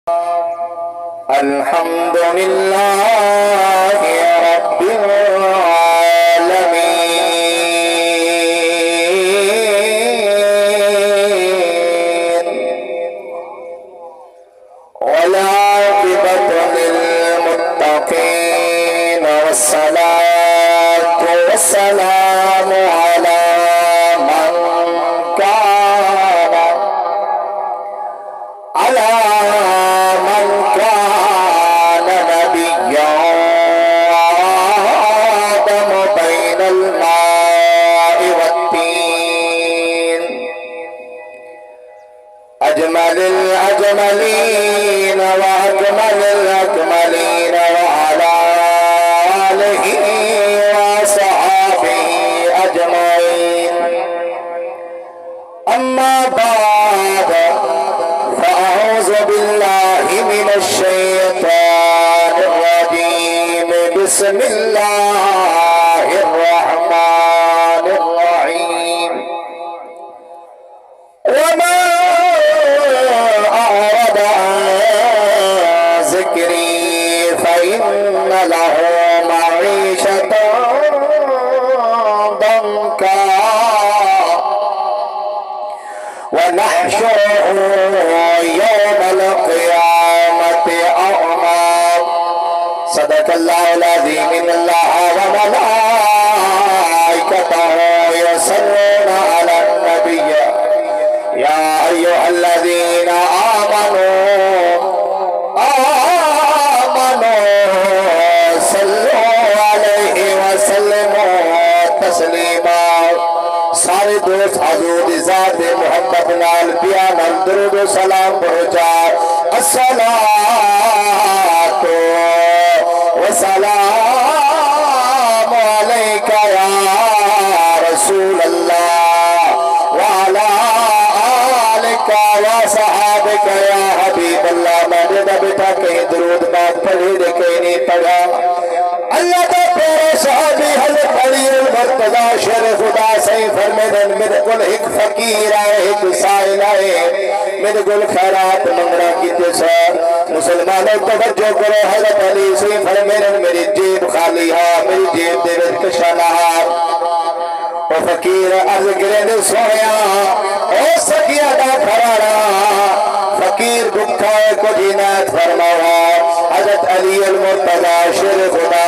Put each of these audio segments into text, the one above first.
الحمد لله رب العالمين والعاقبة للمتقين والصلاة والسلام على من كان نبيا آدم بين الماء والطين أجمل الأجملين وأكمل الأكملين وعلى آله وصحبه أجمعين أما بعد فأعوذ بالله من الشيطان الرجيم بسم الله الرحمن الرحيم وما أعرض عن ذكري فإن له معيشة ضنكا ونحشره يوم القيامة أعمى صدق الله العظيم إن الله وملائكته يصلون على النبي يا أيها الذين آمنوا صلوا عليه وسلموا تسليما سارے دوست حضور ذات محمد نال بیان درود و سلام پہنچا الصلاۃ والسلام علیکہ یا رسول اللہ وعلی آلک وصحابک یا حبیب اللہ میں نے بیٹا کہیں درود بات پڑھی دے کہیں نہیں پڑھا اللہ کا پیارے صحابی حضرت علی المرتضی شیر خدا صحیح فرمیدن میرے گل ایک فقیر آئے ایک سائل آئے میرے گل خیرات منگنا کیتے سر مسلمانوں توجہ کرو حضرت علی صحیح فرمیدن میری جیب خالی ہا میری جیب دے وچ کشانہ ہا او فقیر عرض گرین سویا او سکیا دا کھرانا فقیر بکھائے کو جینات فرماوا حضرت علی المرتضی شیر خدا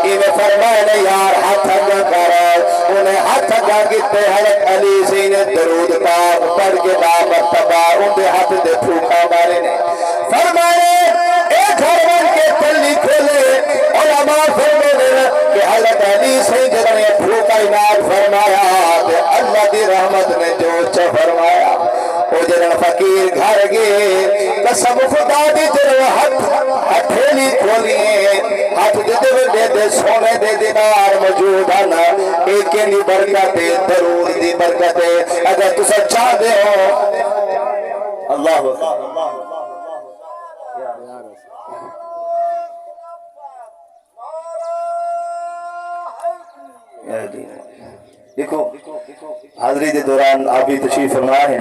انہیں فرمائے یار ہاتھ اگا کرا انہیں ہاتھ اگا کتے حضرت علی سے انہیں درود پاک پڑھ کے مرتبہ انہیں ہاتھ دے پھوکا مارے نے فرمائے ایک ہرون کے تلی کھولے علماء فرمائے کہ حضرت علی سے جب نے پھوکا انعاد فرمایا کہ اللہ دی رحمت نے جو اچھا فرمایا وہ جنہاں فقیر گھر گئے قسم خدا دی جنہاں ہتھیلی کھولیے ہاتھ دے دے سونے دے دینار موجود آنا ایک کی برکت ضرور دی برکت اگر تو سچا دے ہو اللہ دیکھو حاضری دے دوران آپ بھی تشریف فرما ہیں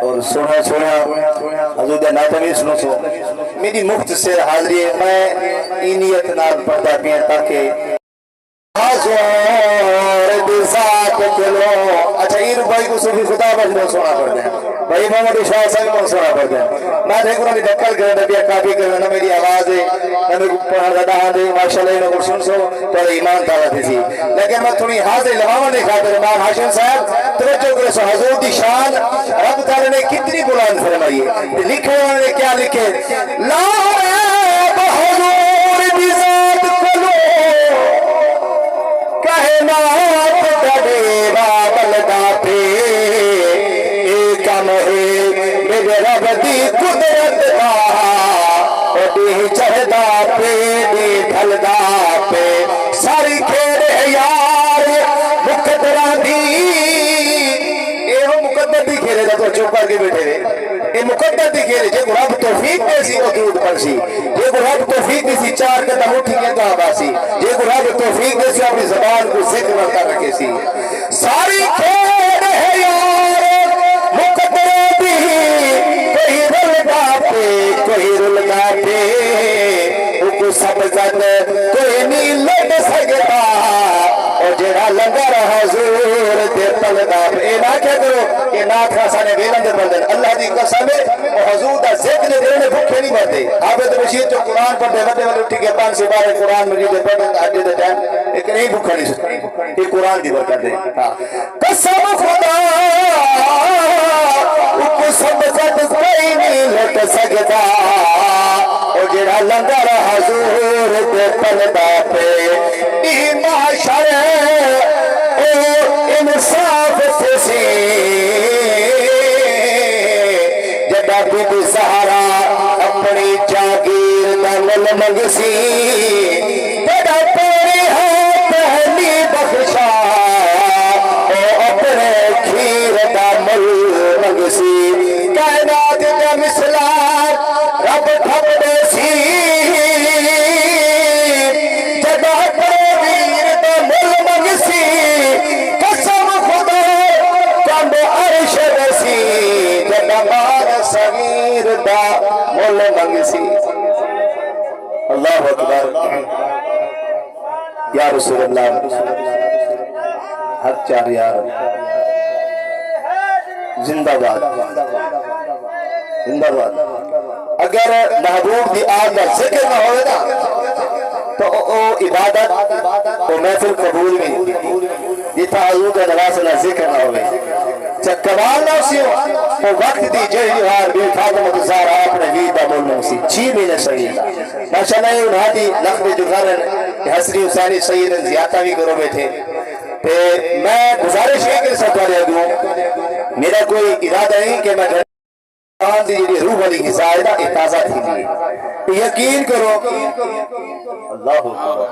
اور سونا حضور دے ناتمی سنو سو میری مختصر حاضری ہے میں اینیت نال پڑھتا پیا تاکہ حضور بذات کلو اچھا یہ بھائی کو صوفی خدا بجنو سونا پڑھتے ہیں بھائی محمد شاہ صاحب کو سونا پڑھتے ہیں میں دیکھ رہا ہوں دکل کرنا پیا کافی کرنا میری آواز ہے میں پڑھا رہا ہاں دے ماشاءاللہ انہوں کو سن سو تو ایمان تعالیٰ تھی سی لیکن میں تھوڑی حاضر لماما نے خاطر امام حاشم صاحب توجہ کرے سو حضور دی شان رب تعالیٰ نے کتنی بلند فرمائی ہے لکھے انہوں نے کیا لکھے لا حضور بذات کلو کائنات دڑے بلدا پہ ایکم ہے میرے رب دی قدرت دا دی چہدہ پہ دی ڈھلدا پہ ساری کھیڑے یار مقدرہ دی اے وہ مقدر دی کھیڑے دا تو چوپر کے بیٹھے رہے اے مقدر دی کھیڑے جے رب توفیق دے سی وہ درود پڑھ سی جے رب توفیق دے سی چار قدم اٹھ کے تو آباسی جے رب توفیق دے سی اپنی زبان کو ذکر کرتا رکھے سی ساری کھیڑے یار مقدرہ دی کوئی رلدا پہ کوئی رلدا کت کوئی نہیں لٹ سکتا اور جڑا لنگر حضور دے پلدا اے نہ کیا کرو کہ نات خاصانے ویلن دے پڑھتے اللہ دی قسم ہے اور حضور دا ذکر دینے بھوکے نہیں مرتے عابد رشید جو قرآن پڑھتے وڈے والے اٹھی کے 5 سے 12 قرآن مجید دے پڑھتے آجے دے ٹائم ایک نہیں بھوکا نہیں سکتا یہ قرآن دی برکت دے قسم خدا قسم قد کوئی نہیں لٹ سکتا اور جڑا لنگر حضور دے پلدا پہ معاشر او انصاف سے جڑا بی بی زہرا اپنی جاگیر دا مل منگسی بڑا پوری ہے پہلی بخشا او اپنے کھیر دا مل منگسی کائنات دا مثلا رب تھپڑے سی جڑا پویر دا مل منگسی قسم خدا کم عرش رسی جڑا مار صغیر دا مل منگسی اللہ اکبر یا رسول اللہ حق چار یار زندہ باد زندہ باد اگر محبوب دی آج کا ذکر نہ ہوئے نا تو عبادت و محفل قبول میں جتا حضور کا نواسنا ذکر نہ ہوئے چاہ کمال نہ سیو وہ وقت دی جہی ہار بی فاطمہ زہرا اپنے ویدہ مولوں سی 6 مہینے شہید ماشاءاللہ انہاں دی لخت جگرن حسری حسینی سیدن زیادہ بھی کرو بیٹھے میں گزارش ہے کہ سب والے دوں میرا کوئی ارادہ نہیں کہ میں قرآن دی روح والی غذا ہے نا تازہ تھی دی یقین کرو اللہ اکبر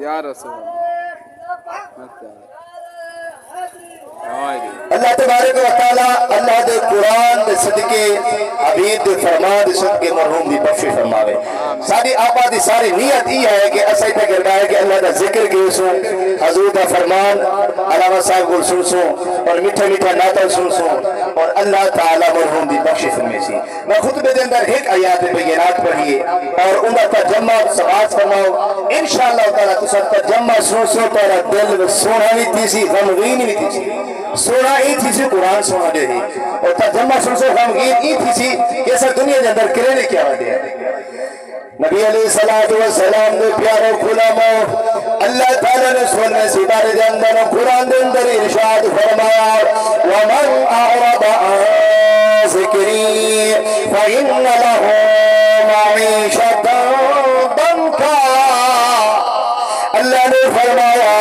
یا رسول اللہ تبارک و تعالی اللہ دے قرآن دے صدقے حبیب دے فرمان دے صدقے مرحوم دی بخشش فرماوے ساری آبا دی ساری نیت ہی ہے کہ ایسا ہی تک ہے کہ اللہ دا ذکر کے سوں حضور دا فرمان علامہ صاحب کو سن سوں اور میٹھا میٹھا نعتیں سن سوں اور اللہ تعالی مرحوم دی بخشش فرمائے سی میں خطبے دے اندر ایک آیات بینات پڑھیے اور ان کا ترجمہ سماعت فرماؤ انشاءاللہ تعالی تسا ترجمہ سن سو تیرا دل سونا بھی تھی سی غمگین بھی تھی سی سونا ہی تھی سی قرآن سونا دے دی اور ترجمہ سن سو غمگین ہی تھی سی کہ ایسا دنیا کے اندر کرینے کیا ہوا دیا نبی علیہ السلام نے پیارے غلاموں اللہ تعالیٰ نے سننے سی بارے دے اندر قرآن دے اندر ارشاد فرمایا وَمَنْ أَعْرَضَ عَنْ ذِكْرِي فَإِنَّ لَهُ مَعِيشَةً ضَنْكًا اللہ نے فرمایا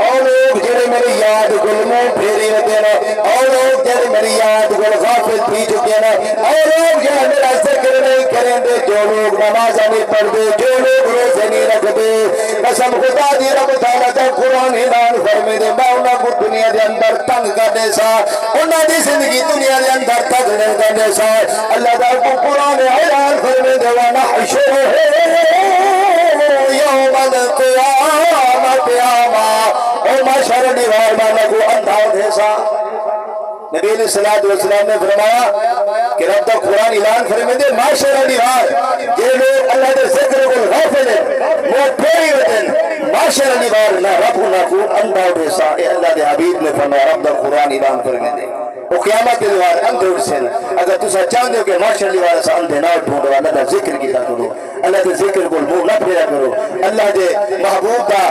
اور لوگ جڑے میری یاد گل منہ پھیری دینا اور لوگ جڑے میری یاد گل غافل تھی چکے نا اور لوگ جڑے میرا ذکر نہیں کریں دے جو لوگ نماز نہیں پڑھ دے جو لوگ روزے نہیں رکھ دے قسم خدا دی رب تعالیٰ کا قرآن اعلان فرمے دے میں انہاں کو دنیا دے اندر تنگ کر دے سا انہاں دی زندگی دنیا دے اندر تنگ کر دے سا اللہ تعالیٰ کو قرآن اعلان فرمے دے وَنَحْشُرُهُ يَوْمَ الْقِيَامَةِ أَعْمَى او معاشر دیوار مانا کو اندھا دے سا نبی علیہ السلام نے فرمایا کہ رب دا قرآن اعلان فرمے دے معاشر دیوار یہ لوگ اللہ دے ذکر کو غافل ہیں وہ پھیری ہوتے معاشر دیوار نہ رب نہ کو اندھا دے سا اے اللہ دے حبیب نے فرمایا رب دا قرآن اعلان فرمے دے وہ قیامت کے دیوار اندھے سے اگر تسا چاہتے ہو کہ معاشر دیوار سے اندھے نہ ڈھونڈو اللہ دا ذکر کی تا کرو اللہ دے ذکر کو منہ نہ پھیرا کرو اللہ دے محبوب دا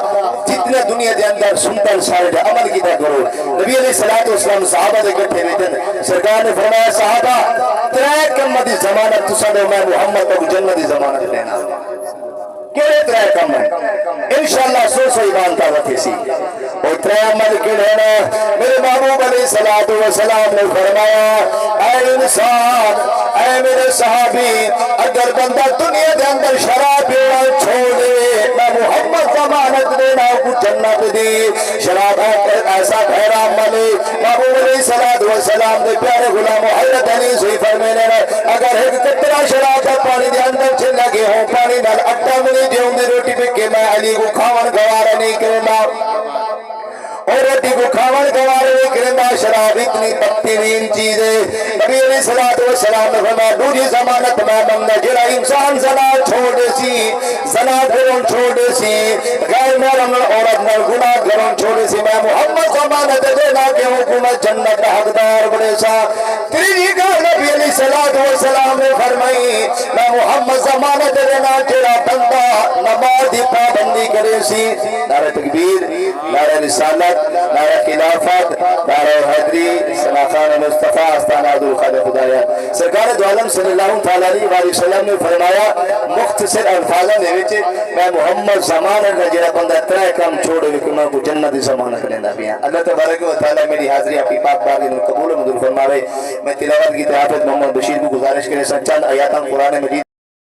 جتنے دنیا دے اندر سنتن سارے دے عمل کی تا کرو نبی علیہ السلام صحابہ دے گٹھے بیٹھن سرکار نے فرمایا صحابہ 3 کم دی ضمانت تسا دے میں محمد کو جنت دی ضمانت لینا کیڑے 3 کم ہیں انشاءاللہ سو ایمان تا وتی سی اور 3 عمل کیڑے نا میرے محبوب علیہ السلام نے فرمایا اے انسان اے میرے صحابی اگر بندہ دنیا دے اندر شراب پینا چھوڑ دے میں محمد ضمانت دینا کو جنت دی شراب ایسا بھیرا عمل محبوب علیہ السلام نے پیارے غلام حضرت علی سے فرمانے اگر ایک قطرہ شراب کا پانی دے اندر چل لگے ہوں پانی نال اٹا ملی دیوں دی روٹی پہ کہ میں علی کو کھاون گوارا نہیں کرنا اور روٹی کو کھاون گوارا نہیں کرنا شراب اتنی بدترین چیز ہے. نبی علیہ الصلوۃ والسلام نے فرمایا دوسری ضمانت میں بندہ جڑا انسان زنا چھوڑ دے سی, زنا کرن چھوڑ دے سی, غیر محرم عورت نال گناہ کرن چھوڑ دے سی, میں محمد ضمانت دینا کہ حکومت جنت کا حقدار بنے سا. تیری گل نبی علیہ الصلوۃ والسلام نے فرمائی میں محمد ضمانت دینا جڑا بندہ نماز دی پابندی کرے سی. نعرہ تکبیر, نعرہ رسالت, نعرہ خلافت, نعرہ حیدری, سناخان مصطفیٰ, آستانہ عبد الخالق خدایا. سرکار دو عالم صلی اللہ علیہ وآلہ وسلم نے فرمایا مختصر الفاظوں دے وچ میں محمد ضمانت دا جڑا بندہ ترے کام چھوڑے کہ میں کو جنت دی ضمانت لیندا پیا. اللہ تبارک و تعالی میری حاضری اپنی پاک بارگاہ میں قبول و منظور فرماوے. میں تلاوت کی حافظ محمد بشیر کو گزارش کرے چند آیات قرآن مجید